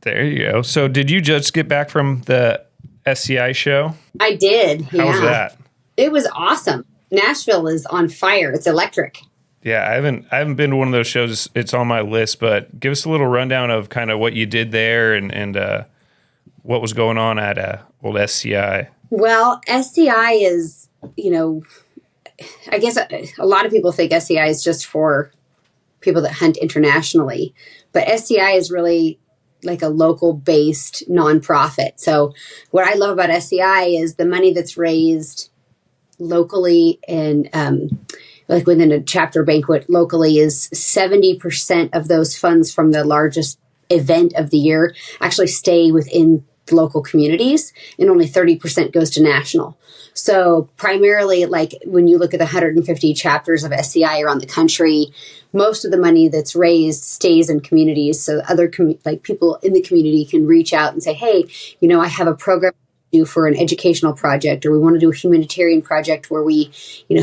There you go. So did you just get back from the SCI show? I did. How was that? It was awesome. Nashville is on fire. It's electric. Yeah, I haven't been to one of those shows. It's on my list, but give us a little rundown of kind of what you did there and what was going on at old SCI. Well, SCI is, I guess a lot of people think SCI is just for people that hunt internationally, but SCI is really like a local-based nonprofit. So what I love about SCI is the money that's raised locally and like within a chapter banquet locally is 70% of those funds from the largest event of the year actually stay within local communities, and only 30% goes to national. So primarily, like when you look at the 150 chapters of SCI around the country, most of the money that's raised stays in communities. So other like people in the community can reach out and say, hey, I have a program to do for an educational project, or we want to do a humanitarian project where we,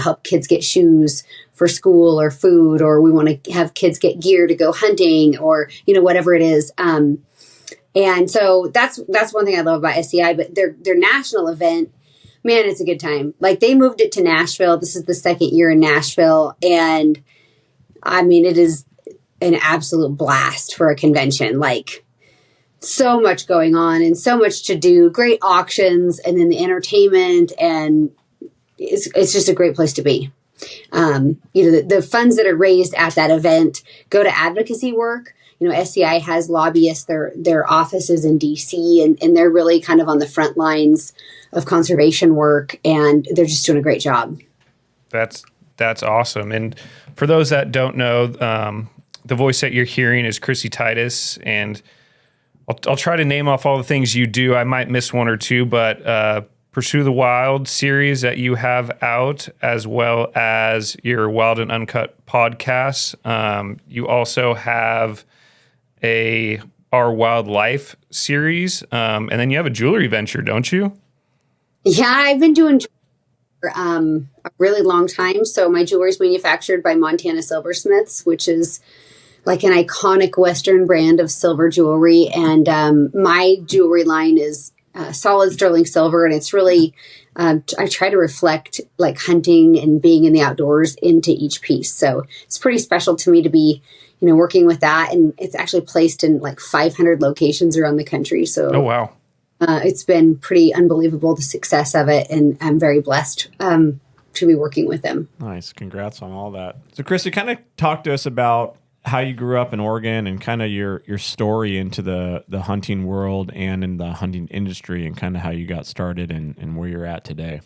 help kids get shoes for school or food, or we want to have kids get gear to go hunting, or, whatever it is. And so that's one thing I love about SCI, but their national event, man, it's a good time. Like they moved it to Nashville. This is the second year in Nashville. And I mean, it is an absolute blast for a convention. Like so much going on and so much to do, great auctions, and then the entertainment. And it's just a great place to be. The funds that are raised at that event go to advocacy work. SCI has lobbyists, their offices in DC, and they're really kind of on the front lines of conservation work, and they're just doing a great job. That's awesome. And for those that don't know, the voice that you're hearing is Kristy Titus, and I'll try to name off all the things you do. I might miss one or two, but Pursue the Wyld series that you have out, as well as your Wyld and Uncut podcast. You also have our Wyld Life series, and then you have a jewelry venture, don't you? Yeah, I've been doing for a really long time. So my jewelry is manufactured by Montana Silversmiths, which is like an iconic Western brand of silver jewelry. And my jewelry line is solid sterling silver, and it's really I try to reflect like hunting and being in the outdoors into each piece. So it's pretty special to me to be working with that, and it's actually placed in like 500 locations around the country. So, oh wow, it's been pretty unbelievable, the success of it, and I'm very blessed to be working with them. Nice, congrats on all that. So, Kristy, kind of talk to us about how you grew up in Oregon and kind of your story into the hunting world and in the hunting industry, and kind of how you got started and where you're at today.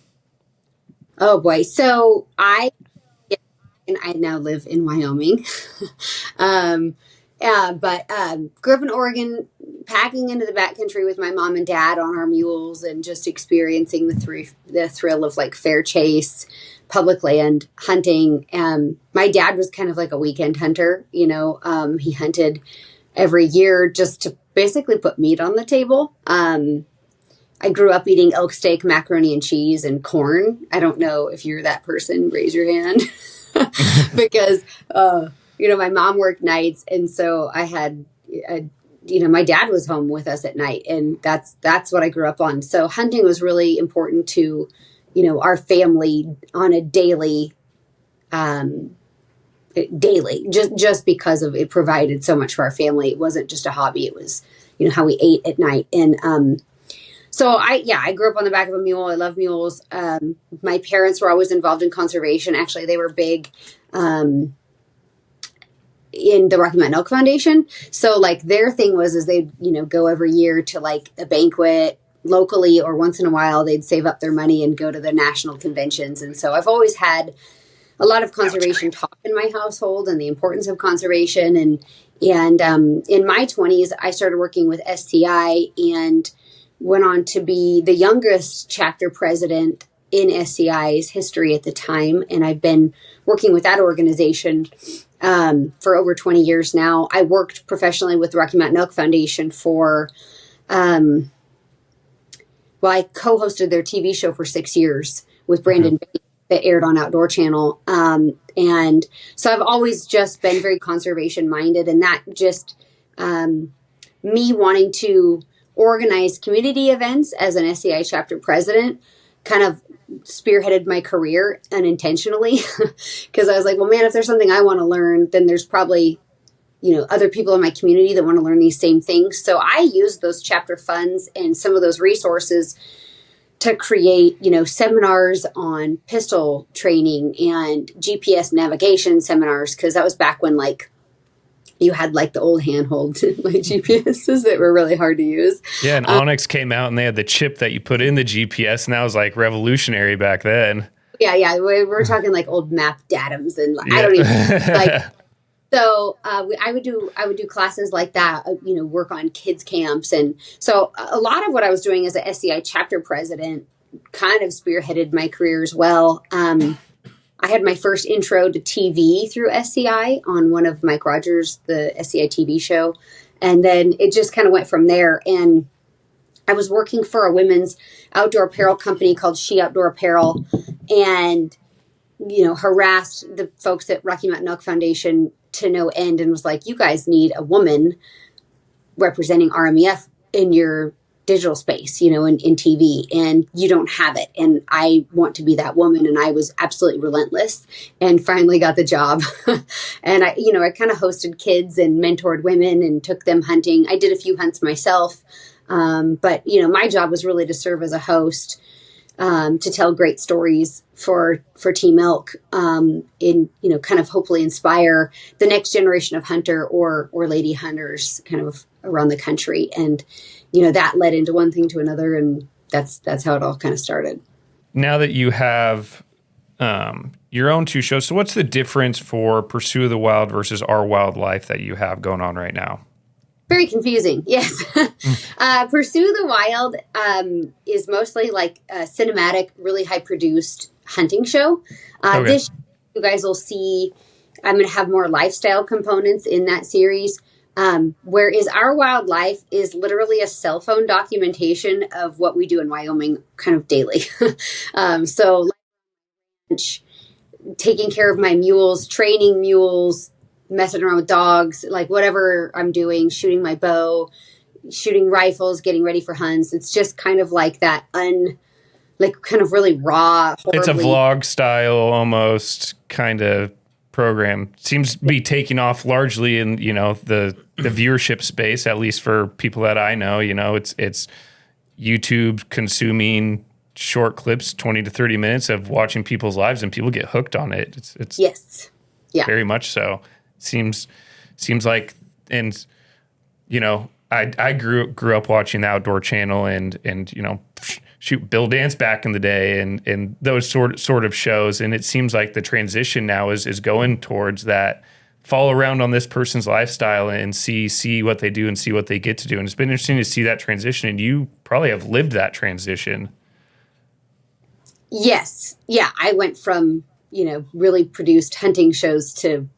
Oh boy, so I now live in Wyoming, but grew up in Oregon, packing into the backcountry with my mom and dad on our mules, and just experiencing the thrill of like fair chase, public land hunting. My dad was kind of like a weekend hunter. He hunted every year just to basically put meat on the table. I grew up eating elk steak, macaroni and cheese, and corn. I don't know if you're that person. Raise your hand. Because, my mom worked nights. And so I had, my dad was home with us at night, and that's what I grew up on. So hunting was really important to, our family on a daily, just because of it provided so much for our family. It wasn't just a hobby. It was, how we ate at night. And, so I grew up on the back of a mule. I love mules. My parents were always involved in conservation. Actually, they were big in the Rocky Mountain Elk Foundation. So like their thing was they'd, go every year to like a banquet locally, or once in a while they'd save up their money and go to the national conventions. And so I've always had a lot of conservation talk in my household, and the importance of conservation. And in my 20s, I started working with SCI and went on to be the youngest chapter president in SCI's history at the time. And I've been working with that organization for over 20 years now. I worked professionally with the Rocky Mountain Elk Foundation for, I co-hosted their TV show for 6 years with Brandon Bates that aired on Outdoor Channel. And so I've always just been very conservation minded, and that just, me wanting to organize community events as an SCI chapter president kind of spearheaded my career unintentionally because I was like, well, man, if there's something I want to learn, then there's probably, other people in my community that want to learn these same things. So I used those chapter funds and some of those resources to create, seminars on pistol training and GPS navigation seminars. Cause that was back when you had the old handhold GPSs that were really hard to use. Yeah. And Onyx came out and they had the chip that you put in the GPS, and that was revolutionary back then. Yeah. We're talking old map datums and I don't even So I would do classes like that, work on kids camps. And so a lot of what I was doing as a SCI chapter president kind of spearheaded my career as well. I had my first intro to TV through SCI on one of Mike Rogers, the SCI TV show. And then it just kind of went from there. And I was working for a women's outdoor apparel company called She Outdoor Apparel and, harassed the folks at Rocky Mountain Elk Foundation to no end and was like, you guys need a woman representing RMEF in your digital space, in TV, and you don't have it. And I want to be that woman. And I was absolutely relentless and finally got the job. And I kind of hosted kids and mentored women and took them hunting. I did a few hunts myself. But my job was really to serve as a host, to tell great stories for Team Elk, in, kind of hopefully inspire the next generation of hunter or lady hunters kind of around the country. And, that led into one thing to another. And that's how it all kind of started. Now that you have your own two shows, so what's the difference for Pursue of the Wild versus Our Wyld Life that you have going on right now? Very confusing. Yes. Pursue the Wild is mostly a cinematic, really high produced hunting show. Okay. This you guys will see, I'm going to have more lifestyle components in that series. Whereas Our Wyld Life is literally a cell phone documentation of what we do in Wyoming kind of daily. So taking care of my mules, training mules, messing around with dogs, whatever I'm doing, shooting my bow, shooting rifles, getting ready for hunts. It's just kind of that kind of really raw. It's a vlog style almost kind of program. Seems to be taking off largely in, the viewership space, at least for people that I know. It's YouTube consuming short clips, 20 to 30 minutes of watching people's lives, and people get hooked on it. It's yes. Yeah. Very much so. Seems like, and I grew up watching the Outdoor Channel and shoot Bill Dance back in the day and those sort of shows, and it seems like the transition now is going towards that. Follow around on this person's lifestyle and see what they do and see what they get to do, and it's been interesting to see that transition. And you probably have lived that transition. Yes, yeah, I went from really produced hunting shows to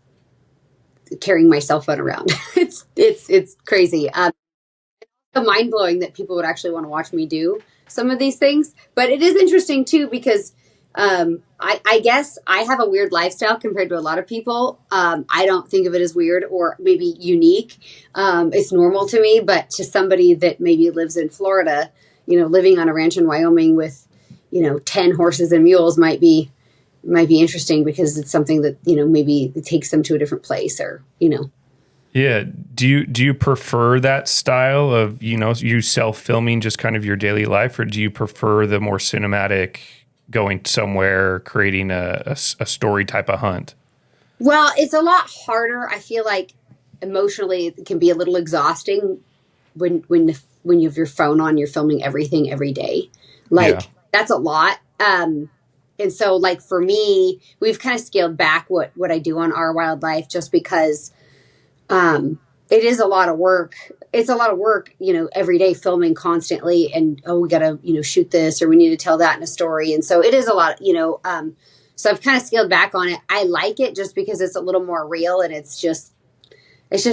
carrying my cell phone around. It's crazy. Mind blowing that people would actually want to watch me do some of these things. But it is interesting too, because I guess I have a weird lifestyle compared to a lot of people. I don't think of it as weird or maybe unique. It's normal to me, but to somebody that maybe lives in Florida, living on a ranch in Wyoming with, 10 horses and mules might be interesting because it's something that, maybe it takes them to a different place or. Yeah. Do you prefer that style of, you self-filming just kind of your daily life, or do you prefer the more cinematic going somewhere, creating a story type of hunt? Well, it's a lot harder. I feel like emotionally it can be a little exhausting when you have your phone on, you're filming everything every day. That's a lot. And so for me, we've kind of scaled back what I do on Our Wyld Life just because it is a lot of work. It's a lot of work, every day filming constantly and, we got to, shoot this or we need to tell that in a story. And so it is a lot, so I've kind of scaled back on it. I like it just because it's a little more real and it's just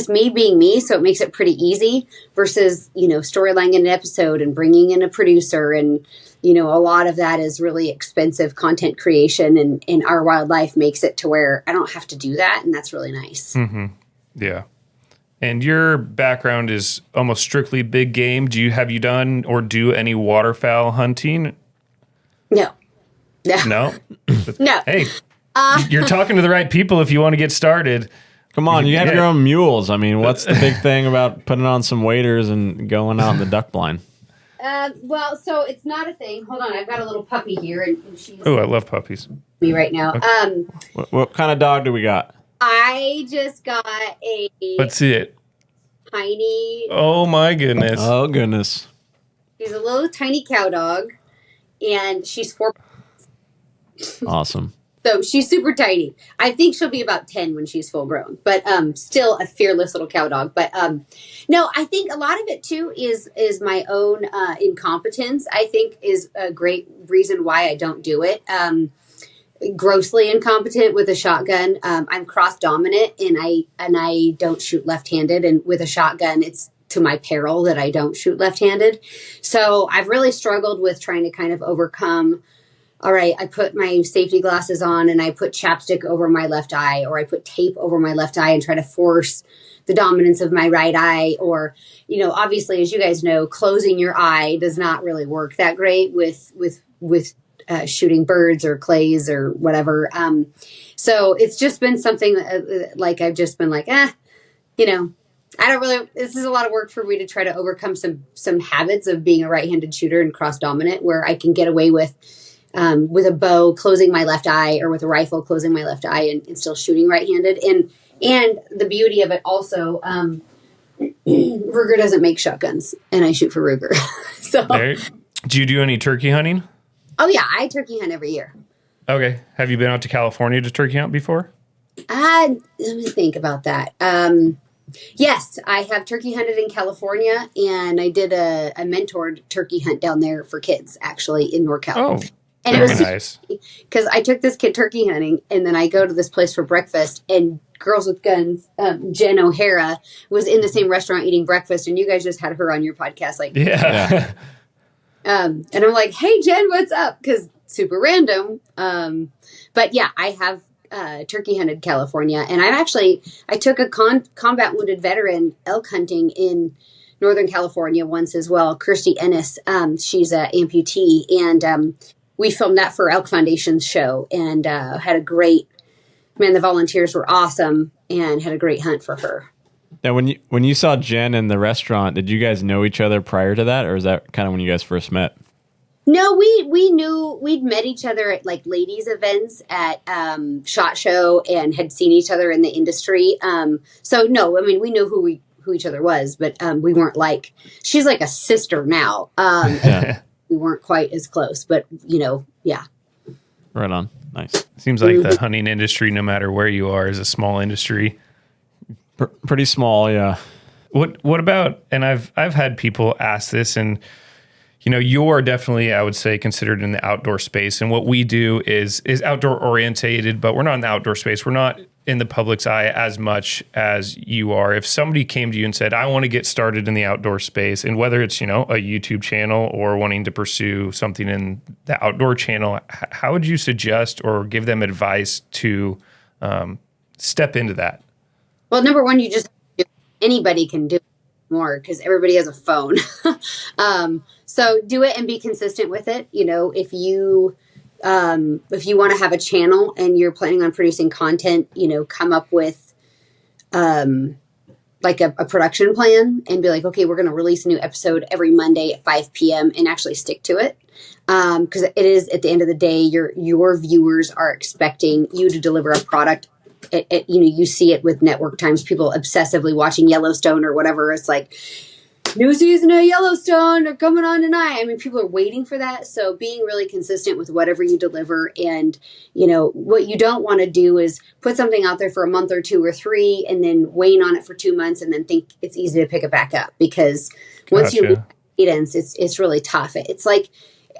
me being me. So it makes it pretty easy versus, storylining an episode and bringing in a producer and, a lot of that is really expensive content creation and Our Wyld Life makes it to where I don't have to do that. And that's really nice. Mm-hmm. Yeah. And your background is almost strictly big game. Have you done or do any waterfowl hunting? No. No? No. Hey, you're talking to the right people if you want to get started. Come on, you have your own mules. I mean, what's the big thing about putting on some waders and going out in the duck blind? Well, so it's not a thing. Hold on, I've got a little puppy here, and she's Oh, I love puppies. me right now. Okay. What kind of dog do we got? I just got a Let's see it. tiny. Oh my goodness. Oh, goodness. She's a little tiny cow dog, and she's 4. Awesome. So she's super tiny. I think she'll be about 10 when she's full grown, but still a fearless little cow dog. But no, I think a lot of it too is my own incompetence. I think is a great reason why I don't do it. Grossly incompetent with a shotgun. I'm cross dominant, and I don't shoot left-handed. And with a shotgun, it's to my peril that I don't shoot left-handed. So I've really struggled with trying to kind of overcome. All right, I put my safety glasses on and I put chapstick over my left eye, or I put tape over my left eye and try to force the dominance of my right eye. Or, obviously, as you guys know, closing your eye does not really work that great with shooting birds or clays or whatever. So it's just been something like I've just been like, I don't really, this is a lot of work for me to try to overcome some habits of being a right-handed shooter and cross dominant, where I can get away with a bow closing my left eye, or with a rifle closing my left eye and still shooting right-handed. And the beauty of it also, Ruger doesn't make shotguns, and I shoot for Ruger. So, do you do any turkey hunting? oh yeah, I turkey hunt every year. Okay. Have you been out to California to turkey hunt before? Let me think about that. Yes, I have turkey hunted in California, and I did a mentored turkey hunt down there for kids, actually, in NorCal. Oh, and very it was nice. Because I took this kid turkey hunting, and then I go to this place for breakfast, and Girls with Guns, Jen O'Hara, was in the same restaurant eating breakfast, and you guys just had her on your podcast. Yeah. And I'm like, hey, Jen, what's up? Because super random. But yeah, I have turkey hunted California. And I took a combat wounded veteran elk hunting in Northern California once as well. Kristy Titus, she's an amputee. And we filmed that for Elk Foundation's show, and had a great, the volunteers were awesome, and had a great hunt for her. Now, when you saw Jen in the restaurant, did you guys know each other prior to that, or is that kind of when you guys first met? No, we knew, we'd met each other at like ladies events at SHOT Show, and had seen each other in the industry. So no, we knew who each other was, but we weren't like, she's like a sister now. Yeah. We weren't quite as close, but yeah. Right on. Nice. Seems like the hunting industry, no matter where you are, is a small industry. Pretty small, yeah. What about, and I've had people ask this, and you're definitely, I would say, considered in the outdoor space, and what we do is outdoor orientated, but we're not in the outdoor space. We're not in the public's eye as much as you are. If somebody came to you and said, I want to get started in the outdoor space, and whether it's a YouTube channel or wanting to pursue something in the outdoor channel, how would you suggest or give them advice to step into that? Well, number one, anybody can do it more, because everybody has a phone. So do it and be consistent with it. If you want to have a channel and you're planning on producing content, come up with like a production plan, and be like, okay, we're going to release a new episode every Monday at 5 p.m. and actually stick to it. Because it is, at the end of the day, your viewers are expecting you to deliver a product. You see it with network times, people obsessively watching Yellowstone or whatever. It's like, new season of Yellowstone, they're coming on tonight. People are waiting for that. So being really consistent with whatever you deliver. And, what you don't want to do is put something out there for a month or 2 or 3, and then wane on it for 2 months, and then think it's easy to pick it back up. Because once you lose cadence, it's really tough. It's like,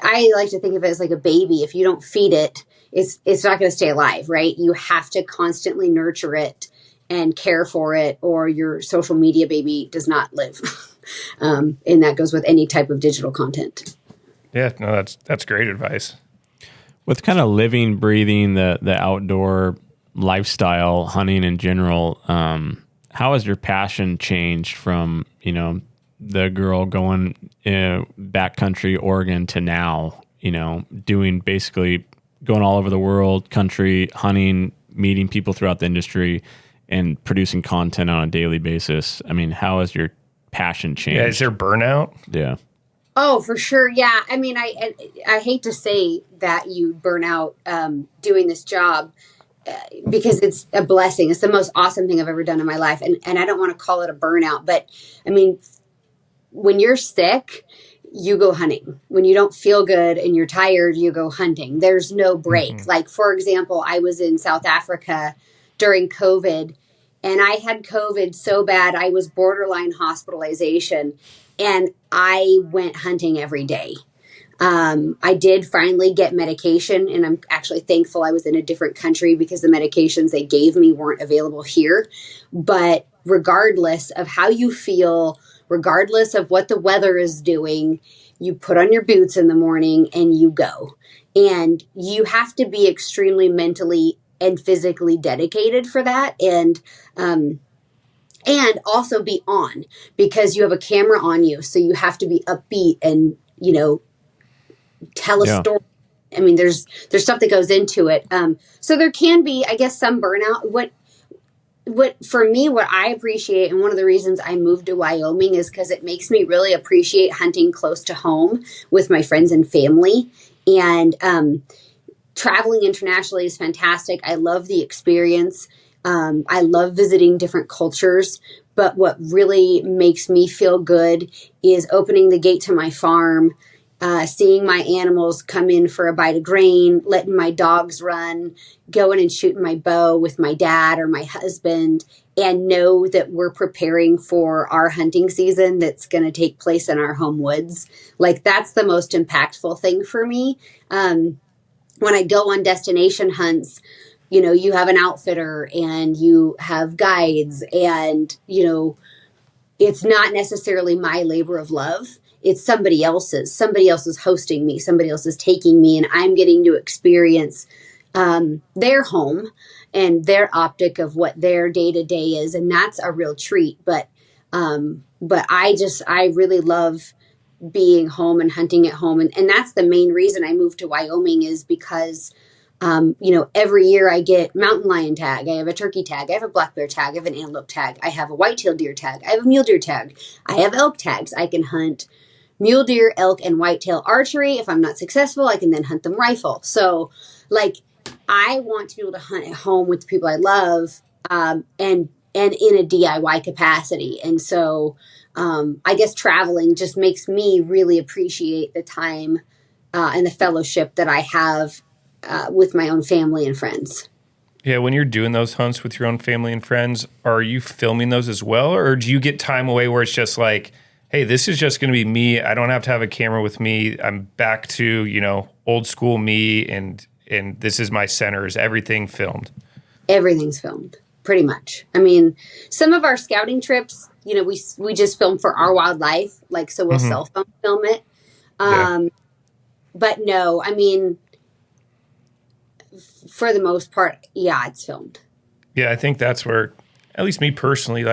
I like to think of it as like a baby. If you don't feed it, it's not going to stay alive, right? You have to constantly nurture it and care for it, or your social media baby does not live. And that goes with any type of digital content. Yeah, no, that's great advice. With kind of living, breathing the outdoor lifestyle, hunting in general, how has your passion changed from, the girl going backcountry Oregon to now, doing basically going all over the world, country, hunting, meeting people throughout the industry and producing content on a daily basis? I mean, how has your passion changed? Yeah, is there burnout? Yeah. Oh, for sure. Yeah. I mean, I hate to say that you burn out doing this job because it's a blessing. It's the most awesome thing I've ever done in my life. And I don't want to call it a burnout, but I mean, when you're sick, you go hunting. When you don't feel good and you're tired, you go hunting. There's no break. Mm-hmm. Like, for example, I was in South Africa during COVID, and I had COVID so bad, I was borderline hospitalization, and I went hunting every day. I did finally get medication, and I'm actually thankful I was in a different country because the medications they gave me weren't available here. But regardless of how you feel, regardless of what the weather is doing, you put on your boots in the morning and you go. And you have to be extremely mentally and physically dedicated for that. And also be on, because you have a camera on you. So you have to be upbeat and, tell a story. I mean, there's stuff that goes into it. So there can be, I guess, some burnout. What for me, what I appreciate, and one of the reasons I moved to Wyoming is because it makes me really appreciate hunting close to home with my friends and family. And traveling internationally is fantastic. I love the experience. I love visiting different cultures. But what really makes me feel good is opening the gate to my farm, seeing my animals come in for a bite of grain, letting my dogs run, going and shooting my bow with my dad or my husband, and know that we're preparing for our hunting season that's going to take place in our home woods. Like, that's the most impactful thing for me. When I go on destination hunts, you have an outfitter and you have guides, and, it's not necessarily my labor of love. It's somebody else's. Somebody else is hosting me. Somebody else is taking me, and I'm getting to experience their home and their optic of what their day to day is, and that's a real treat. But I really love being home and hunting at home, and that's the main reason I moved to Wyoming, is because every year I get mountain lion tag, I have a turkey tag, I have a black bear tag, I have an antelope tag, I have a white-tailed deer tag, I have a mule deer tag, I have elk tags. I can hunt mule deer, elk, and whitetail archery. If I'm not successful, I can then hunt them rifle. So, I want to be able to hunt at home with the people I love, and in a DIY capacity. And so, I guess traveling just makes me really appreciate the time and the fellowship that I have with my own family and friends. Yeah, when you're doing those hunts with your own family and friends, are you filming those as well? Or do you get time away where it's just like, hey, this is just going to be me. I don't have to have a camera with me. I'm back to, old school me, and this is my center. Is everything filmed? Everything's filmed, pretty much. I mean, some of our scouting trips, we just film for our Wyld Life, so we'll cell phone film it. But no, I mean, for the most part, yeah, it's filmed. Yeah, I think that's where, at least me personally,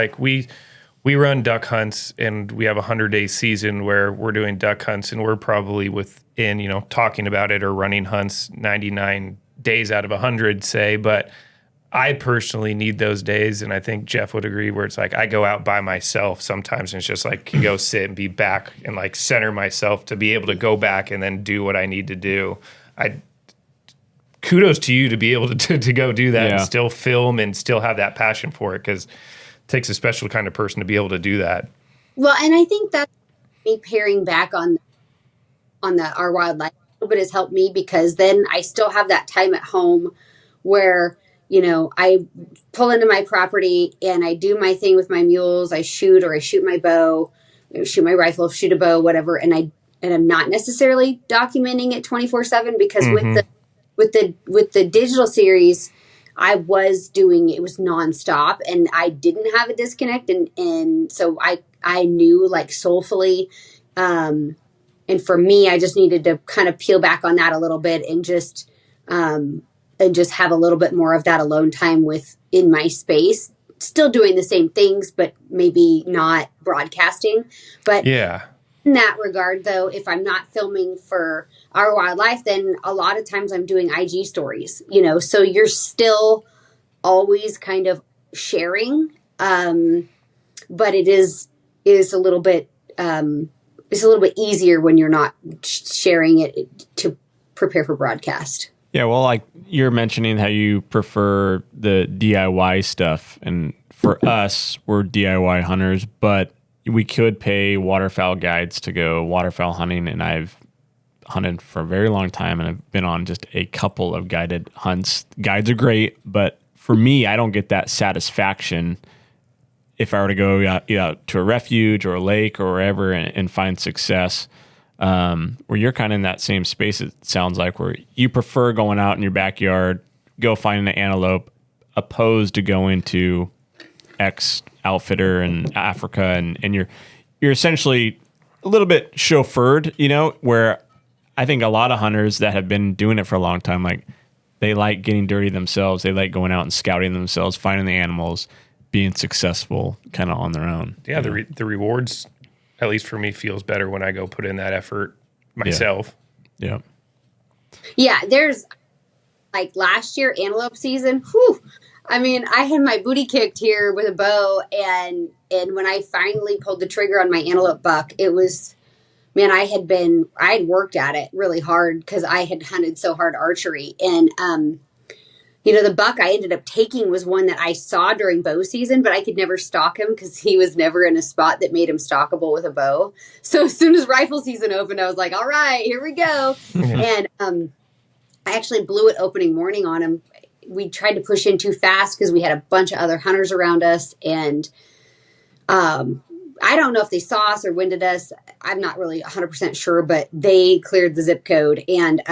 we run duck hunts, and we have a 100-day season where we're doing duck hunts, and we're probably within, talking about it or running hunts 99 days out of 100, say. But I personally need those days, and I think Jeff would agree, where it's like I go out by myself sometimes, and it's just can go sit and be back and center myself to be able to go back and then do what I need to do. Kudos to you to be able to go do that and still film and still have that passion for it, because takes a special kind of person to be able to do that. Well, and I think that me paring back on our Wyld Life a little bit has helped me, because then I still have that time at home where, I pull into my property and I do my thing with my mules. I shoot my bow, shoot my rifle, shoot a bow, whatever. And I'm not necessarily documenting it 24/7, because with the digital series, I was doing, it was nonstop, and I didn't have a disconnect. And so I knew soulfully. And for me, I just needed to kind of peel back on that a little bit and just have a little bit more of that alone time in my space, still doing the same things, but maybe not broadcasting. But Yeah. in that regard, though, if I'm not filming for our Wyld Life, then a lot of times I'm doing IG stories, so you're still always kind of sharing. But it is a little bit, it's a little bit easier when you're not sharing it to prepare for broadcast. Yeah, well, like you're mentioning how you prefer the DIY stuff. And for us, we're DIY hunters, but we could pay waterfowl guides to go waterfowl hunting. And I've hunted for a very long time, and I've been on just a couple of guided hunts. Guides are great, but for me, I don't get that satisfaction if I were to go out to a refuge or a lake or wherever and find success. Where you're kind of in that same space, it sounds like, where you prefer going out in your backyard, go find an antelope, opposed to going to X outfitter in Africa, and you're essentially a little bit chauffeured, where I think a lot of hunters that have been doing it for a long time, like, they like getting dirty themselves. They like going out and scouting themselves, finding the animals, being successful kind of on their own. Yeah, the rewards, at least for me, feels better when I go put in that effort myself. Yeah. Yeah, there's like last year antelope season. Whew, I mean, I had my booty kicked here with a bow, and when I finally pulled the trigger on my antelope buck, it was, man, I had worked at it really hard because I had hunted so hard archery, and the buck I ended up taking was one that I saw during bow season, but I could never stalk him because he was never in a spot that made him stalkable with a bow. So as soon as rifle season opened, I was like, all right, here we go. And I actually blew it opening morning on him. We tried to push in too fast because we had a bunch of other hunters around us. And I don't know if they saw us or winded us. I'm not really 100% sure, but they cleared the zip code. And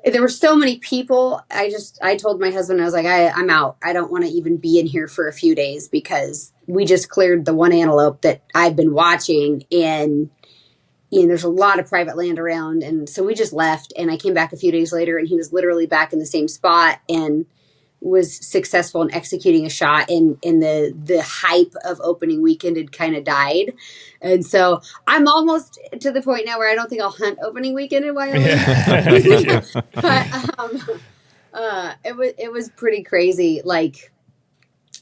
there were so many people. I told my husband, I was like, I'm out. I don't want to even be in here for a few days because we just cleared the one antelope that I've been watching, and there's a lot of private land around. And so we just left, and I came back a few days later, and he was literally back in the same spot and was successful in executing a shot, and the hype of opening weekend had kind of died. And so I'm almost to the point now where I don't think I'll hunt opening weekend in Wyoming. Yeah. But it was pretty crazy. Like,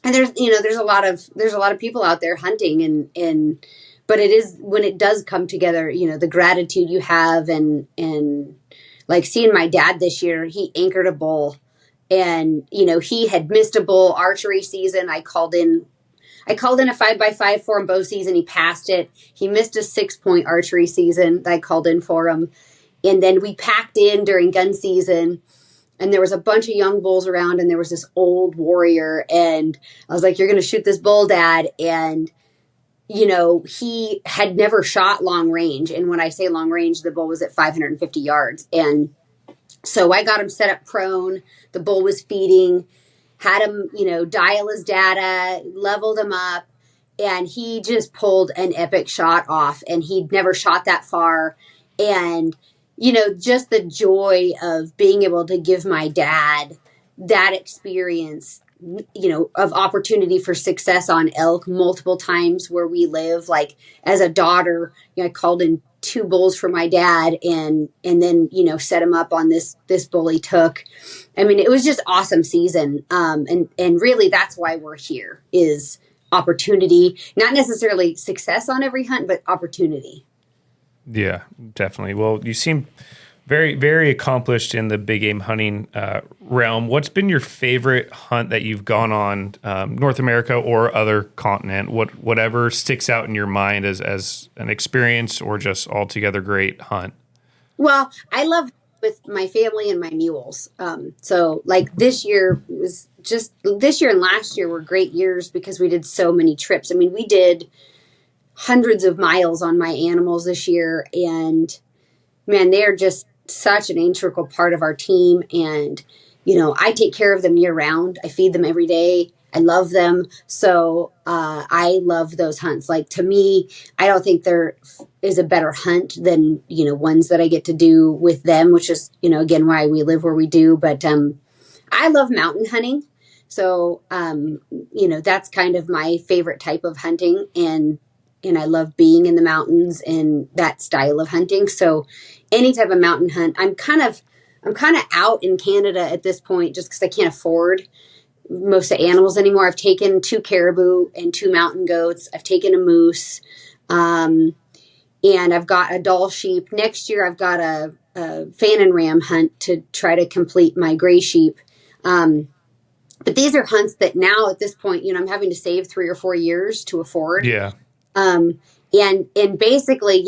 and there's a lot of people out there hunting, and but it is, when it does come together, the gratitude you have, and like seeing my dad this year, he anchored a bull. And, he had missed a bull archery season. I called in a 5x5 for him bow season. He passed it. He missed a 6-point archery season that I called in for him. And then we packed in during gun season, and there was a bunch of young bulls around, and there was this old warrior. And I was like, you're going to shoot this bull, Dad. And, he had never shot long range. And when I say long range, the bull was at 550 yards. And so I got him set up prone. The bull was feeding, had him, dial his data, leveled him up, and he just pulled an epic shot off, and he'd never shot that far. And, just the joy of being able to give my dad that experience, of opportunity for success on elk multiple times where we live. Like, as a daughter, I called in 2 bulls for my dad, and then set him up on this bull he took. I mean, it was just awesome season. And really that's why we're here, is opportunity, not necessarily success on every hunt, but opportunity. Yeah, definitely. Well, you seem very, very accomplished in the big game hunting realm. What's been your favorite hunt that you've gone on, North America or other continent? Whatever sticks out in your mind as an experience or just altogether great hunt? Well, I love with my family and my mules. So like this year and last year were great years because we did so many trips. I mean, we did hundreds of miles on my animals this year, and man, they are just such an integral part of our team. And, I take care of them year round. I feed them every day. I love them. So I love those hunts. Like, to me, I don't think there is a better hunt than, ones that I get to do with them, which is, again, why we live where we do. But I love mountain hunting So, that's kind of my favorite type of hunting. And I love being in the mountains and that style of hunting. So any type of mountain hunt, I'm kind of out in Canada at this point just because I can't afford most of the animals anymore. I've taken 2 caribou and 2 mountain goats. I've taken a moose. And I've got a doll sheep. Next year, I've got a fan and ram hunt to try to complete my gray sheep. But these are hunts that now at this point, I'm having to save 3 or 4 years to afford. Yeah. And basically,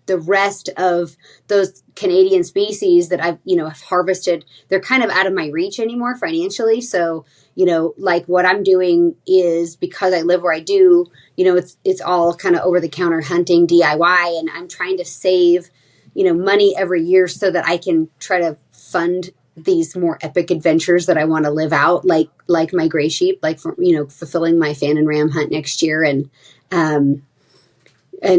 the rest of those Canadian species that I've harvested, they're kind of out of my reach anymore financially. So, like what I'm doing is, because I live where I do, it's all kind of over the counter hunting DIY, and I'm trying to save, money every year so that I can try to fund these more epic adventures that I want to live out, like my gray sheep, fulfilling my fan and ram hunt next year. And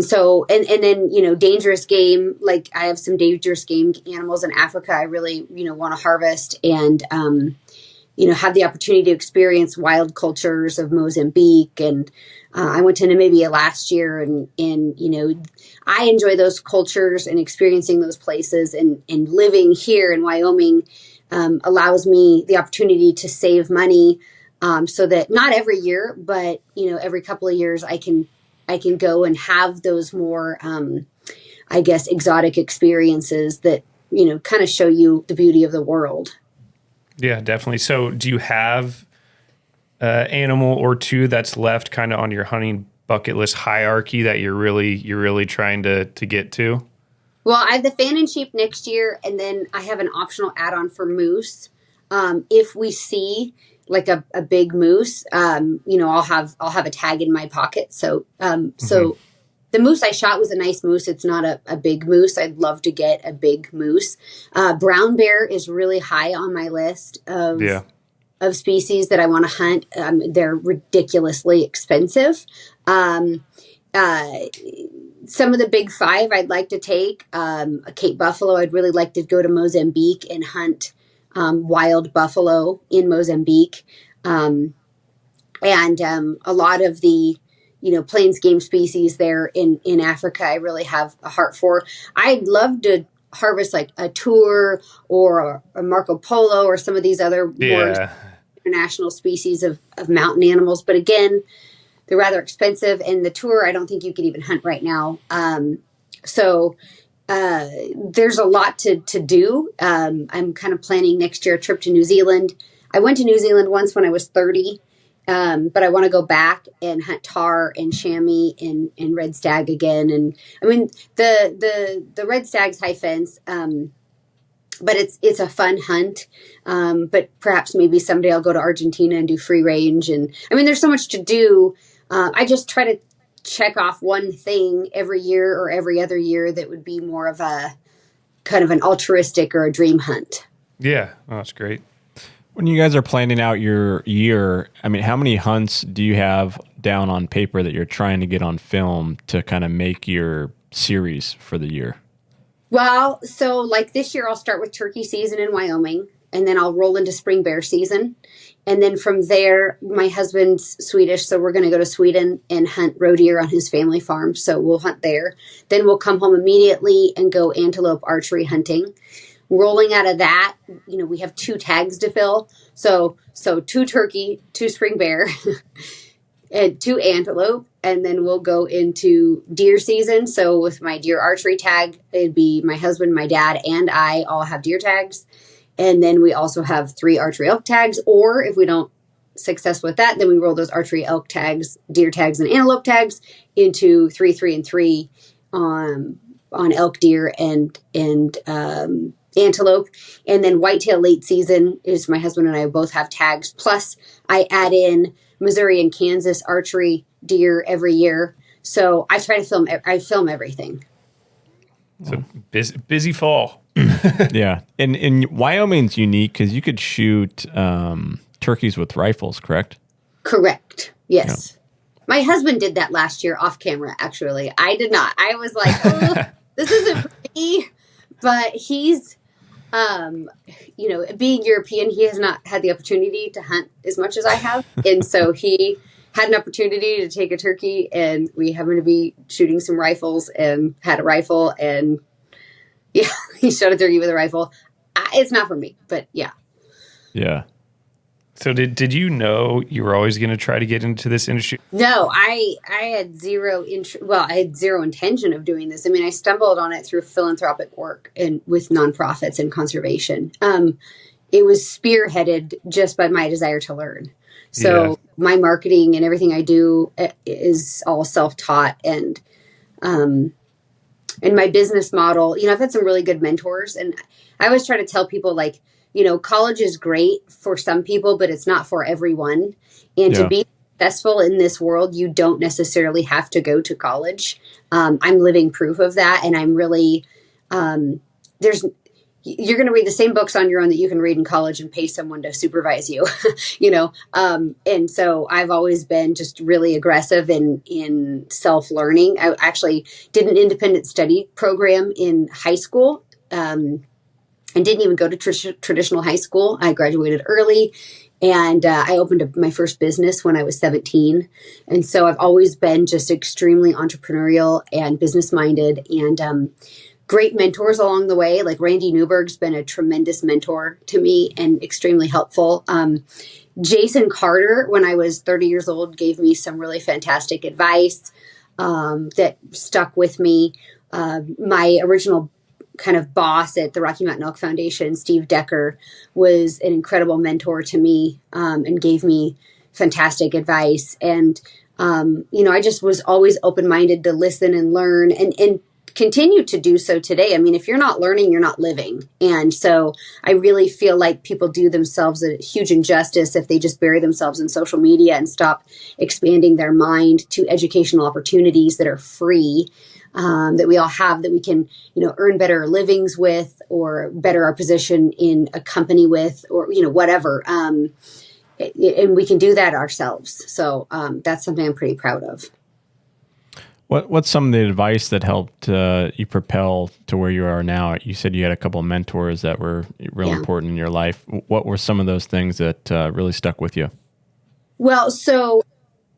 so, and then, dangerous game, like I have some dangerous game animals in Africa I really, want to harvest and, have the opportunity to experience wild cultures of Mozambique. And I went to Namibia last year and I enjoy those cultures and experiencing those places, and living here in Wyoming allows me the opportunity to save money, so that not every year, but, every couple of years I can go and have those more, exotic experiences that, kind of show you the beauty of the world. Yeah, definitely. So do you have an animal or two that's left kind of on your hunting bucket list hierarchy that you're really trying to get to? Well, I have the fan and sheep next year, and then I have an optional add-on for moose. If we see like a big moose, I'll have a tag in my pocket. So, so the moose I shot was a nice moose. It's not a big moose. I'd love to get a big moose. Brown bear is really high on my list of species that I want to hunt. They're ridiculously expensive. Some of the big 5 I'd like to take, a Cape buffalo. I'd really like to go to Mozambique and hunt wild buffalo in Mozambique. And a lot of the, plains game species there in Africa, I really have a heart for. I'd love to harvest like a tour or a Marco Polo or some of these other more international species of mountain animals. But again, they're rather expensive, and the tour, I don't think you could even hunt right now. So there's a lot to do. I'm kind of planning next year a trip to New Zealand. I went to New Zealand once when I was 30, but I want to go back and hunt tar and chamois and red stag again. And I mean, the red stag's high fence, but it's a fun hunt. But perhaps maybe someday I'll go to Argentina and do free range. And I mean, there's so much to do. I just try to check off one thing every year or every other year that would be more of a kind of an altruistic or a dream hunt. Yeah. Oh, that's great. When you guys are planning out your year, I mean, how many hunts do you have down on paper that you're trying to get on film to kind of make your series for the year? Well, so like this year, I'll start with turkey season in Wyoming, and then I'll roll into spring bear season. And then from there, my husband's Swedish, so we're going to go to Sweden and hunt roe deer on his family farm. So we'll hunt there. Then we'll come home immediately and go antelope archery hunting. Rolling out of that, we have 2 tags to fill. So 2 turkey, 2 spring bear, and 2 antelope. And then we'll go into deer season. So with my deer archery tag, it'd be my husband, my dad, and I all have deer tags. And then we also have 3 archery elk tags. Or if we don't success with that, then we roll those archery elk tags, deer tags, and antelope tags into 3, 3, and 3 on elk, deer, and antelope. And then whitetail late season is my husband and I both have tags. Plus I add in Missouri and Kansas archery deer every year. So I try to film everything. So busy fall. Yeah. And Wyoming's unique because you could shoot turkeys with rifles, correct? Correct. Yes. Yeah. My husband did that last year off camera, actually. I did not. I was like, oh, this isn't pretty. But he's Being European, he has not had the opportunity to hunt as much as I have. And so he had an opportunity to take a turkey, and we happened to be shooting some rifles and had a rifle, and yeah, he shot a turkey with a rifle. It's not for me, but yeah. Yeah. So did you know you were always going to try to get into this industry? No, I had I had zero intention of doing this. I mean, I stumbled on it through philanthropic work and with nonprofits and conservation. It was spearheaded just by my desire to learn. So my marketing and everything I do is all self-taught, and my business model, I've had some really good mentors, and I always try to tell people, like, college is great for some people, but it's not for everyone. And to be successful in this world, you don't necessarily have to go to college. I'm living proof of that. And I'm really, you're going to read the same books on your own that you can read in college and pay someone to supervise you, and so I've always been just really aggressive in self-learning. I actually did an independent study program in high school, and didn't even go to traditional high school. I graduated early, and I opened my first business when I was 17. And so I've always been just extremely entrepreneurial and business-minded, and great mentors along the way. Like Randy Newberg's been a tremendous mentor to me and extremely helpful. Jason Carter, when I was 30 years old, gave me some really fantastic advice that stuck with me. My original kind of boss at the Rocky Mountain Elk Foundation, Steve Decker, was an incredible mentor to me, and gave me fantastic advice. And, I just was always open-minded to listen and learn, and continue to do so today. I mean, if you're not learning, you're not living. And so I really feel like people do themselves a huge injustice if they just bury themselves in social media and stop expanding their mind to educational opportunities that are free, that we all have, that we can, earn better livings with, or better our position in a company with, or, whatever. And we can do that ourselves. So that's something I'm pretty proud of. What's some of the advice that helped you propel to where you are now? You said you had a couple of mentors that were real important in your life. What were some of those things that really stuck with you? Well, so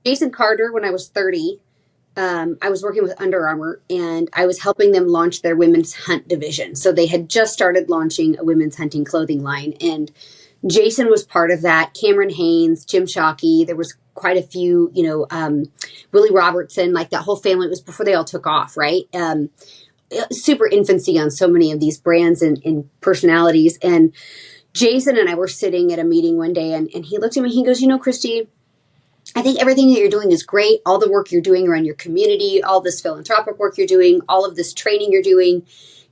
Jason Carter, when I was 30, I was working with Under Armour, and I was helping them launch their women's hunt division. So they had just started launching a women's hunting clothing line, and Jason was part of that. Cameron Haynes, Jim Shockey, there was quite a few, Willie Robertson, like that whole family. It was before they all took off, right? Super infancy on so many of these brands and personalities. And Jason and I were sitting at a meeting one day, and he looked at me, he goes, Kristy, I think everything that you're doing is great. All the work you're doing around your community, all this philanthropic work you're doing, all of this training you're doing.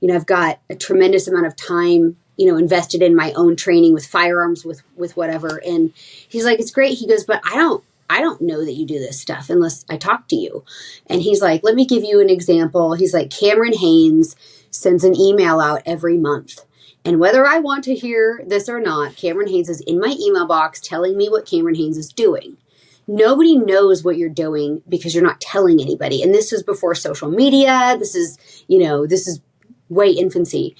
I've got a tremendous amount of time, invested in my own training with firearms, with whatever. And he's like, it's great. He goes, but I don't know that you do this stuff unless I talk to you. And he's like, let me give you an example. He's like, Cameron Haynes sends an email out every month. And whether I want to hear this or not, Cameron Haynes is in my email box telling me what Cameron Haynes is doing. Nobody knows what you're doing because you're not telling anybody. And this is before social media. This is way infancy.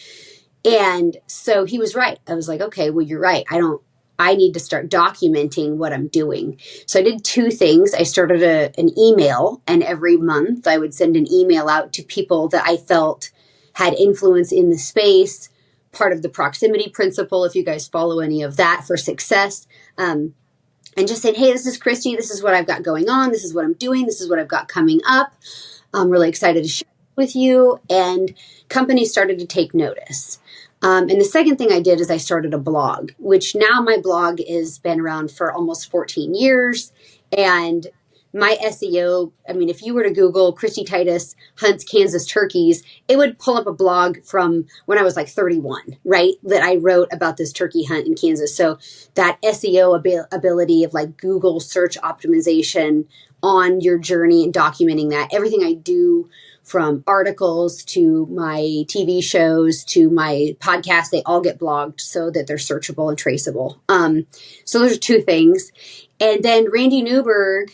And so he was right. I was like, okay, well, you're right. I need to start documenting what I'm doing. So I did two things. I started an email, and every month I would send an email out to people that I felt had influence in the space, part of the proximity principle, if you guys follow any of that, for success. And just saying, hey, this is Kristy. This is what I've got going on. This is what I'm doing. This is what I've got coming up. I'm really excited to share with you. And companies started to take notice. And the second thing I did is I started a blog, which now my blog has been around for almost 14 years. And my SEO, I mean, if you were to Google Kristy Titus hunts Kansas turkeys, it would pull up a blog from when I was like 31, right? That I wrote about this turkey hunt in Kansas. So that SEO ability of like Google search optimization on your journey and documenting that, everything I do, from articles to my TV shows to my podcast, they all get blogged so that they're searchable and traceable. So those are two things. And then Randy Newberg,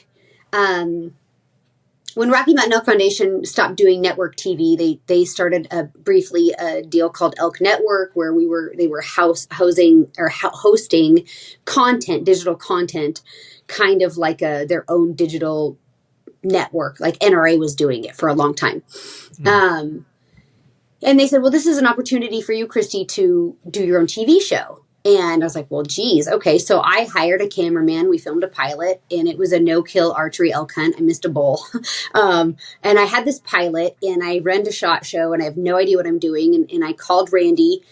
when Rocky Mountain Elk Foundation stopped doing network TV, they started briefly a deal called Elk Network, where they were hosting content, digital content, kind of like their own digital network. Like NRA was doing it for a long time. And they said, well, this is an opportunity for you, Kristy, to do your own TV show. And I was like, well, geez, okay. So I hired a cameraman. We filmed a pilot, and it was a no-kill archery elk hunt. I missed a bull. And I had this pilot, and I ran a SHOT Show, and I have no idea what I'm doing. And I called Randy,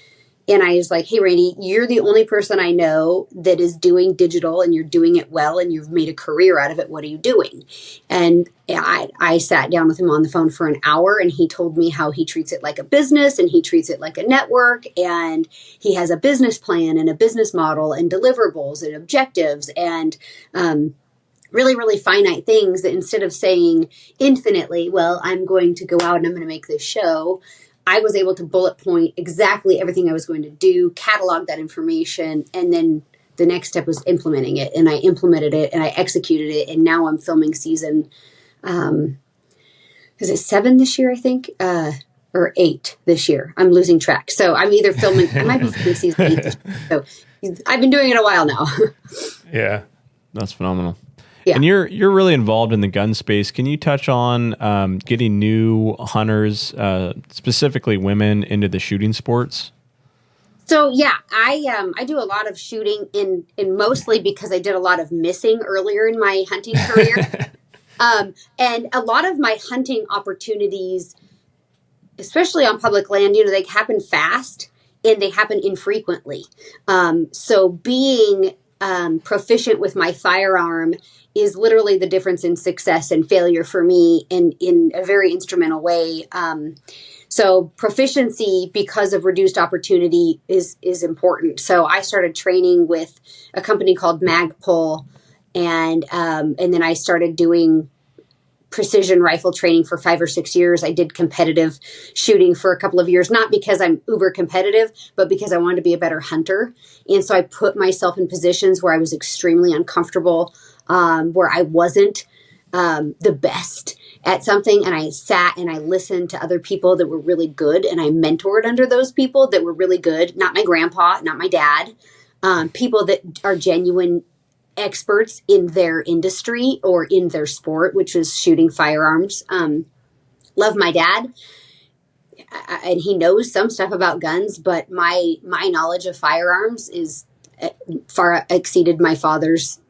and I was like, hey, Randy, you're the only person I know that is doing digital, and you're doing it well, and you've made a career out of it. What are you doing? And I sat down with him on the phone for an hour, and he told me how he treats it like a business, and he treats it like a network, and he has a business plan and a business model and deliverables and objectives and really, really finite things, that instead of saying infinitely, well, I'm going to go out and I'm going to make this show, I was able to bullet point exactly everything I was going to do, catalog that information, and then the next step was implementing it. And I implemented it and I executed it. And now I'm filming season, is it 7 this year, I think, or 8 this year. I'm losing track. So I'm either filming, I might be filming season 8 this year. So I've been doing it a while now. Yeah. That's phenomenal. Yeah. And you're really involved in the gun space. Can you touch on getting new hunters, specifically women, into the shooting sports? So yeah, I do a lot of shooting in mostly because I did a lot of missing earlier in my hunting career. And a lot of my hunting opportunities, especially on public land, they happen fast and they happen infrequently. So being proficient with my firearm is literally the difference in success and failure for me in a very instrumental way. So proficiency, because of reduced opportunity, is important. So I started training with a company called Magpul, and then I started doing precision rifle training for 5 or 6 years. I did competitive shooting for a couple of years, not because I'm uber competitive, but because I wanted to be a better hunter. And so I put myself in positions where I was extremely uncomfortable, where I wasn't the best at something. And I sat and I listened to other people that were really good. And I mentored under those people that were really good. Not my grandpa, not my dad, people that are genuine experts in their industry or in their sport, which was shooting firearms. Love my dad. And he knows some stuff about guns, but my knowledge of firearms is far exceeded my father's,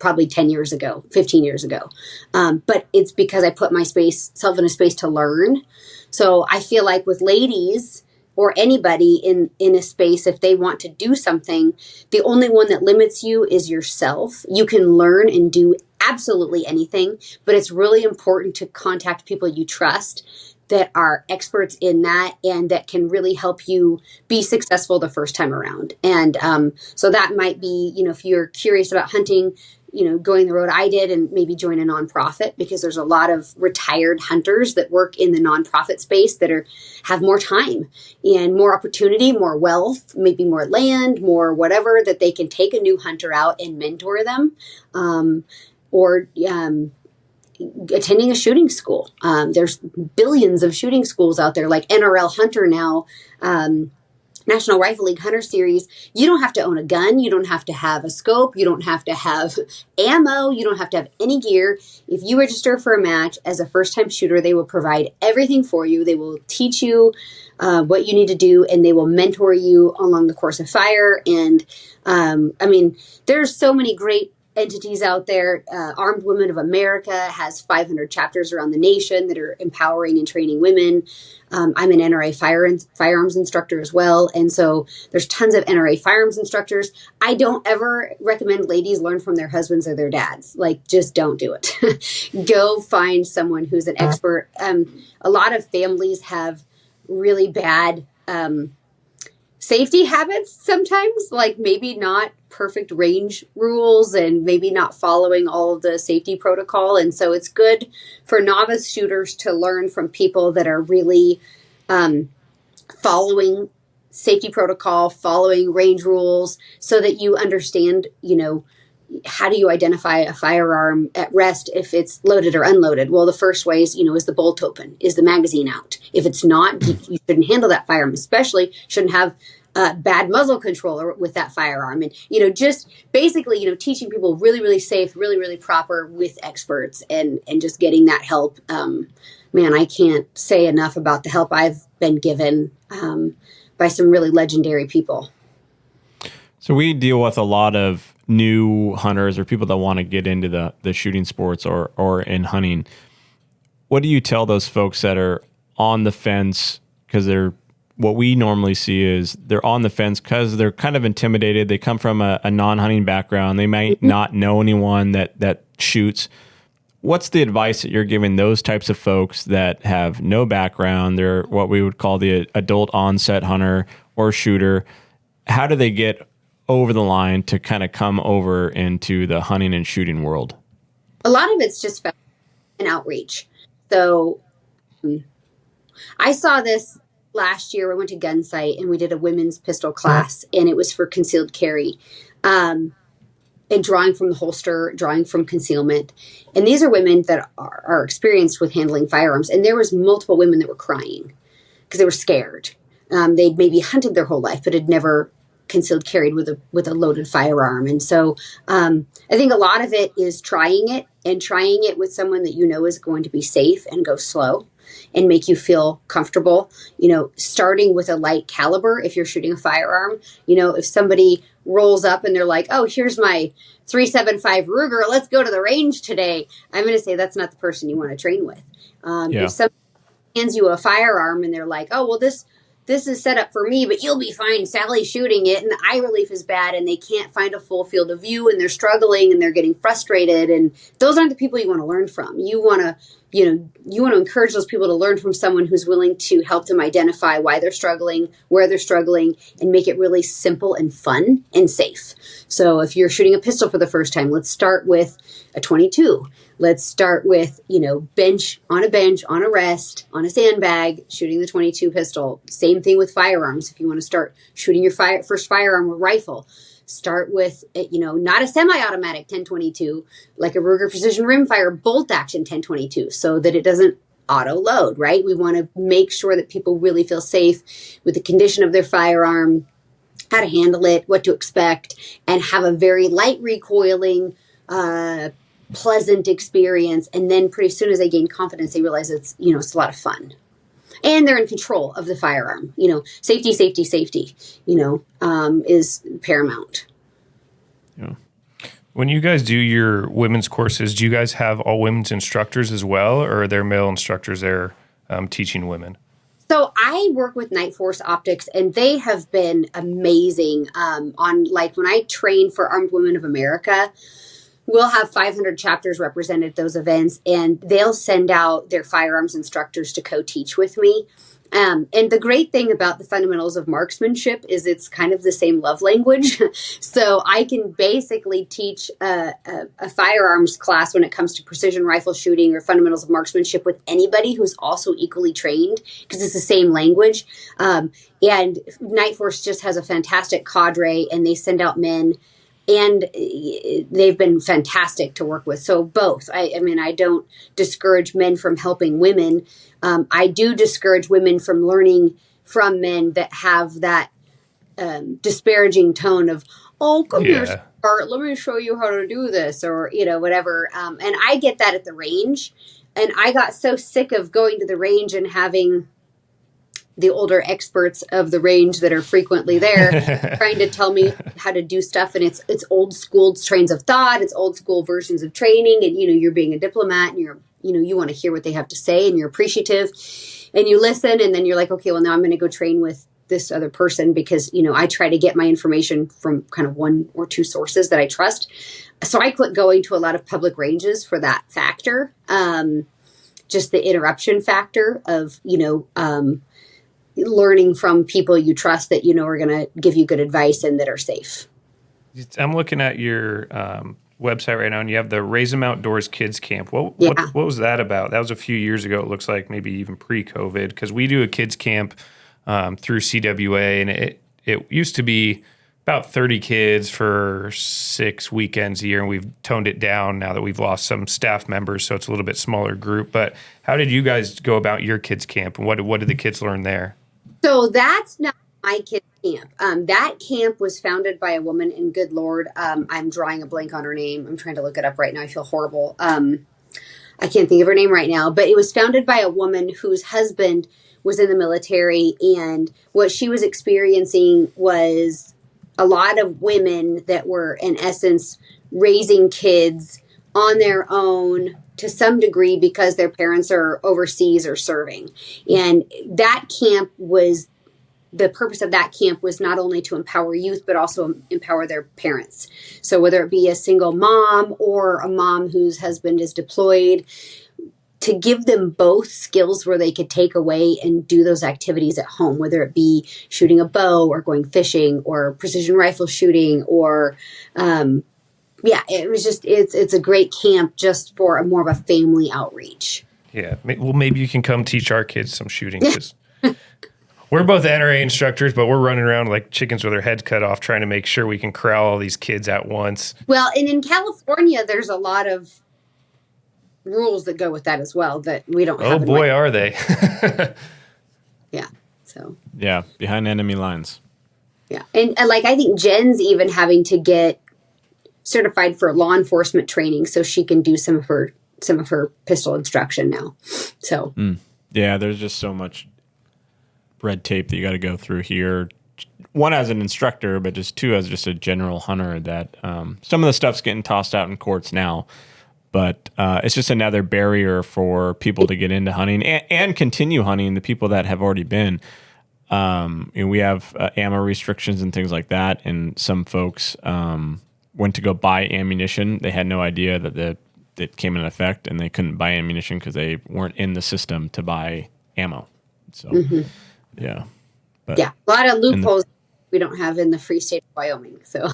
probably 10 years ago, 15 years ago. But it's because I put myself in a space to learn. So I feel like with ladies or anybody in a space, if they want to do something, the only one that limits you is yourself. You can learn and do absolutely anything, but it's really important to contact people you trust that are experts in that and that can really help you be successful the first time around. And so that might be, if you're curious about hunting, going the road I did, and maybe join a nonprofit, because there's a lot of retired hunters that work in the nonprofit space that have more time and more opportunity, more wealth, maybe more land, more whatever, that they can take a new hunter out and mentor them, or attending a shooting school. There's billions of shooting schools out there, like NRL Hunter now, National Rifle League Hunter Series. You don't have to own a gun. You don't have to have a scope. You don't have to have ammo. You don't have to have any gear. If you register for a match as a first-time shooter, they will provide everything for you. They will teach you what you need to do, and they will mentor you along the course of fire. And there's so many great entities out there. Armed Women of America has 500 chapters around the nation that are empowering and training women. I'm an NRA firearms instructor as well. And so there's tons of NRA firearms instructors. I don't ever recommend ladies learn from their husbands or their dads. Just don't do it. Go find someone who's an expert. A lot of families have really bad safety habits sometimes, like maybe not perfect range rules and maybe not following all of the safety protocol. And so it's good for novice shooters to learn from people that are really following safety protocol, following range rules, so that you understand, how do you identify a firearm at rest if it's loaded or unloaded? Well, the first way is, is the bolt open? Is the magazine out? If it's not, you shouldn't handle that firearm, especially shouldn't have bad muzzle control with that firearm. And, just basically, teaching people really, really safe, really, really proper with experts and just getting that help. Man, I can't say enough about the help I've been given by some really legendary people. So we deal with a lot of new hunters or people that want to get into the shooting sports or in hunting. What do you tell those folks that are on the fence? Because what we normally see is they're on the fence because they're kind of intimidated. They come from a non-hunting background. They might not know anyone that shoots. What's the advice that you're giving those types of folks that have no background? They're what we would call the adult onset hunter or shooter. How do they get over the line to kind of come over into the hunting and shooting world? A lot of it's just an outreach. So I saw this last year. We went to Gunsight and we did a women's pistol class, and it was for concealed carry. And drawing from the holster, drawing from concealment. And these are women that are experienced with handling firearms. And there was multiple women that were crying because they were scared. They'd maybe hunted their whole life, but had never concealed carried with a loaded firearm. And so I think a lot of it is trying it with someone that is going to be safe and go slow and make you feel comfortable, starting with a light caliber. If you're shooting a firearm, if somebody rolls up and they're like, oh, here's my 375 Ruger, let's go to the range today, I'm going to say that's not the person you want to train with. If somebody hands you a firearm and they're like, oh, well, this is set up for me, but you'll be fine, Sally's shooting it, and the eye relief is bad, and they can't find a full field of view, and they're struggling, and they're getting frustrated, and those aren't the people you want to learn from. You want to encourage those people to learn from someone who's willing to help them identify why they're struggling, where they're struggling, and make it really simple and fun and safe. So if you're shooting a pistol for the first time, let's start with a 22. Let's start with, bench, on a rest, on a sandbag, shooting the 22 pistol. Same thing with firearms. If you want to start shooting your first firearm or rifle, start with, not a semi-automatic 1022, like a Ruger Precision Rimfire bolt action 1022, so that it doesn't auto load, right? We want to make sure that people really feel safe with the condition of their firearm, how to handle it, what to expect, and have a very light recoiling, pleasant experience. And then pretty soon as they gain confidence, they realize it's a lot of fun. And they're in control of the firearm. Safety, is paramount. Yeah. When you guys do your women's courses, do you guys have all women's instructors as well, or are there male instructors there teaching women? So I work with Night Force Optics, and they have been amazing. When I train for Armed Women of America, we'll have 500 chapters represented at those events, and they'll send out their firearms instructors to co-teach with me. And the great thing about the fundamentals of marksmanship is it's kind of the same love language. So I can basically teach a firearms class when it comes to precision rifle shooting or fundamentals of marksmanship with anybody who's also equally trained, because it's the same language. And Night Force just has a fantastic cadre, and they send out men, and they've been fantastic to work with. So both. I don't discourage men from helping women. I do discourage women from learning from men that have that disparaging tone of, oh, come here, sweetheart, let me show you how to do this, or, whatever. And I get that at the range. And I got so sick of going to the range and having the older experts of the range that are frequently there trying to tell me how to do stuff. And it's old school trains of thought. It's old school versions of training. And, you're being a diplomat, and you want to hear what they have to say, and you're appreciative, and you listen. And then you're like, okay, well, now I'm going to go train with this other person, because, I try to get my information from kind of one or two sources that I trust. So I quit going to a lot of public ranges for that factor. Just the interruption factor of, learning from people you trust that are going to give you good advice and that are safe. I'm looking at your website right now, and you have the Raise 'em Outdoors Kids Camp. What was that about? That was a few years ago. It looks like maybe even pre-COVID, because we do a kids camp through CWA, and it used to be about 30 kids for 6 weekends a year, and we've toned it down now that we've lost some staff members, so it's a little bit smaller group. But how did you guys go about your kids' camp, and what did the kids learn there? So that's not my kids' camp. That camp was founded by a woman, and good Lord, I'm drawing a blank on her name. I'm trying to look it up right now. I feel horrible. I can't think of her name right now, but it was founded by a woman whose husband was in the military, and what she was experiencing was a lot of women that were, in essence, raising kids on their own to some degree because their parents are overseas or serving. And that camp was, the purpose of that camp was not only to empower youth, but also empower their parents. So whether it be a single mom or a mom whose husband is deployed, to give them both skills where they could take away and do those activities at home, whether it be shooting a bow or going fishing or precision rifle shooting or, it was just, it's a great camp just for a more of a family outreach. Yeah. Well, maybe you can come teach our kids some shooting, because we're both NRA instructors, but we're running around like chickens with our heads cut off trying to make sure we can corral all these kids at once. Well, and in California, there's a lot of rules that go with that as well that we don't have. Oh boy, are they. Yeah. So. Yeah, behind enemy lines. Yeah. And like, I think Jen's even having to get certified for law enforcement training so she can do some of her pistol instruction now. So. Yeah, there's just so much red tape that you got to go through here. One, as an instructor, but just two, as just a general hunter, that some of the stuff's getting tossed out in courts now. But it's just another barrier for people to get into hunting and continue hunting, the people that have already been. We have ammo restrictions and things like that. And some folks went to go buy ammunition. They had no idea that it came into effect, and they couldn't buy ammunition because they weren't in the system to buy ammo. So, yeah. But, yeah, a lot of loopholes we don't have in the free state of Wyoming. So,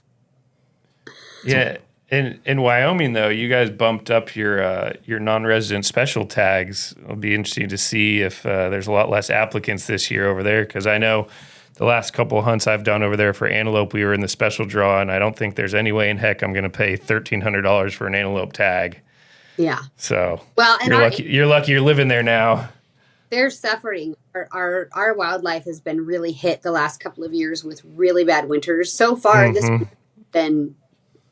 yeah. In Wyoming, though, you guys bumped up your non-resident special tags. It'll be interesting to see if there's a lot less applicants this year over there, because I know the last couple of hunts I've done over there for antelope, we were in the special draw, and I don't think there's any way in heck I'm going to pay $1,300 for an antelope tag. Yeah. So well, and you're lucky you're living there now. They're suffering. Our Wyld Life has been really hit the last couple of years with really bad winters. So far, this has been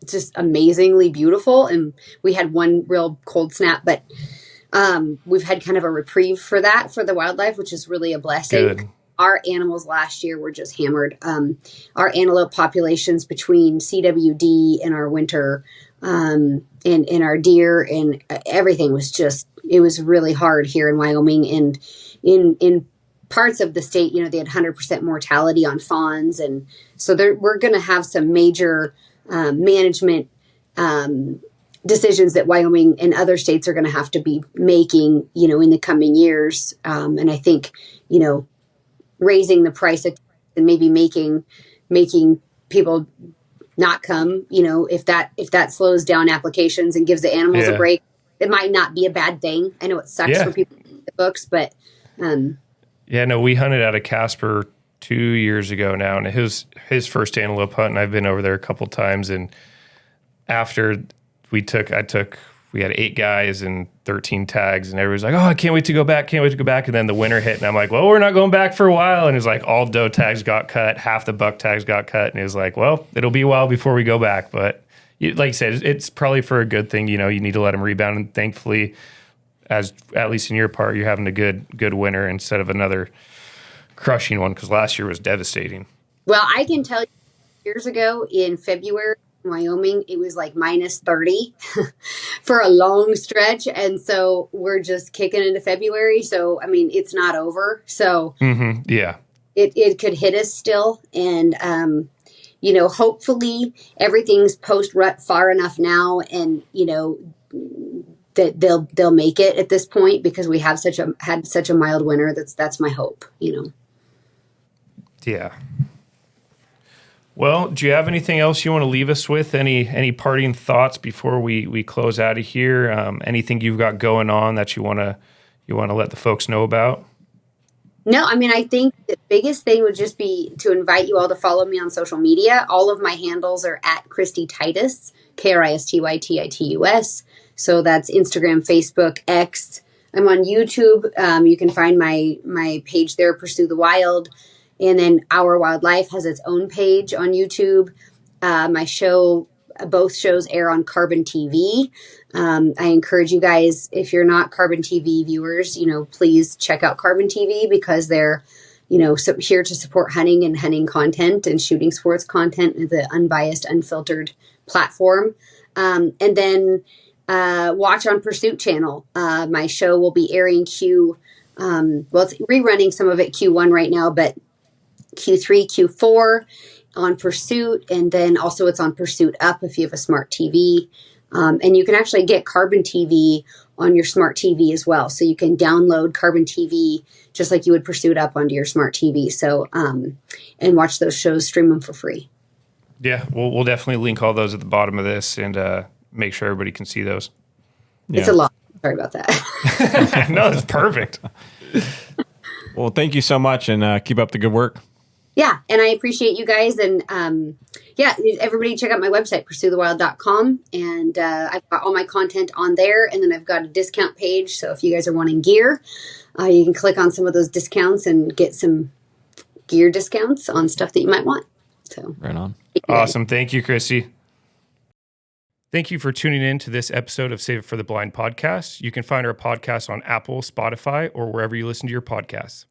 just amazingly beautiful, and we had one real cold snap, but we've had kind of a reprieve for that for the Wyld Life, which is really a blessing. Good. Our animals last year were just hammered. Our antelope populations between CWD and our winter and our deer and everything was just, it was really hard here in Wyoming, and in parts of the state, they had 100% mortality on fawns, and so we're going to have some major management decisions that Wyoming and other states are going to have to be making, in the coming years. And I think, raising the price and maybe making people not come, if that slows down applications and gives the animals a break, it might not be a bad thing. I know it sucks for people to read the books, but we hunted out of Casper 2 years ago now, and his first antelope hunt, and I've been over there a couple times, and after we had 8 guys and 13 tags, and everybody's like, oh, I can't wait to go back, and then the winter hit, and I'm like, well, we're not going back for a while, and it's like all doe tags got cut, half the buck tags got cut, and it was like, well, it'll be a while before we go back, but like you said, it's probably for a good thing, you need to let them rebound, and thankfully, at least in your part, you're having a good winter instead of another crushing one, because last year was devastating. Well, I can tell you, years ago in February in Wyoming, it was like minus 30 for a long stretch, and so we're just kicking into February. So I mean, it's not over. So it could hit us still, and hopefully everything's post rut far enough now, and that they'll make it at this point, because we have had such a mild winter. That's my hope. Yeah. Well, do you have anything else you want to leave us with? Any parting thoughts before we close out of here? Anything you've got going on that you want to let the folks know about? No, I mean, I think the biggest thing would just be to invite you all to follow me on social media. All of my handles are at Kristy Titus, KristyTitus. So that's Instagram, Facebook, X. I'm on YouTube. You can find my page there, Pursue the Wild. And then Our Wyld Life has its own page on YouTube. My show, both shows air on Carbon TV. I encourage you guys, if you're not Carbon TV viewers, please check out Carbon TV because they're, here to support hunting and hunting content and shooting sports content with an unbiased, unfiltered platform. And then watch on Pursuit Channel. My show will be airing it's rerunning some of it Q1 right now, but Q3, Q4 on Pursuit, and then also it's on Pursuit Up if you have a smart TV. And you can actually get Carbon TV on your smart TV as well. So you can download Carbon TV just like you would Pursuit Up onto your smart TV. So and watch those shows, stream them for free. Yeah, we'll definitely link all those at the bottom of this and make sure everybody can see those. It's a lot. Sorry about that. No, it's perfect. Well, thank you so much, and keep up the good work. Yeah, and I appreciate you guys. And everybody check out my website, pursuethewild.com. And I've got all my content on there. And then I've got a discount page. So if you guys are wanting gear, you can click on some of those discounts and get some gear discounts on stuff that you might want. So right on. Awesome. Thank you, Kristy. Thank you for tuning in to this episode of Save It for the Blind podcast. You can find our podcast on Apple, Spotify, or wherever you listen to your podcasts.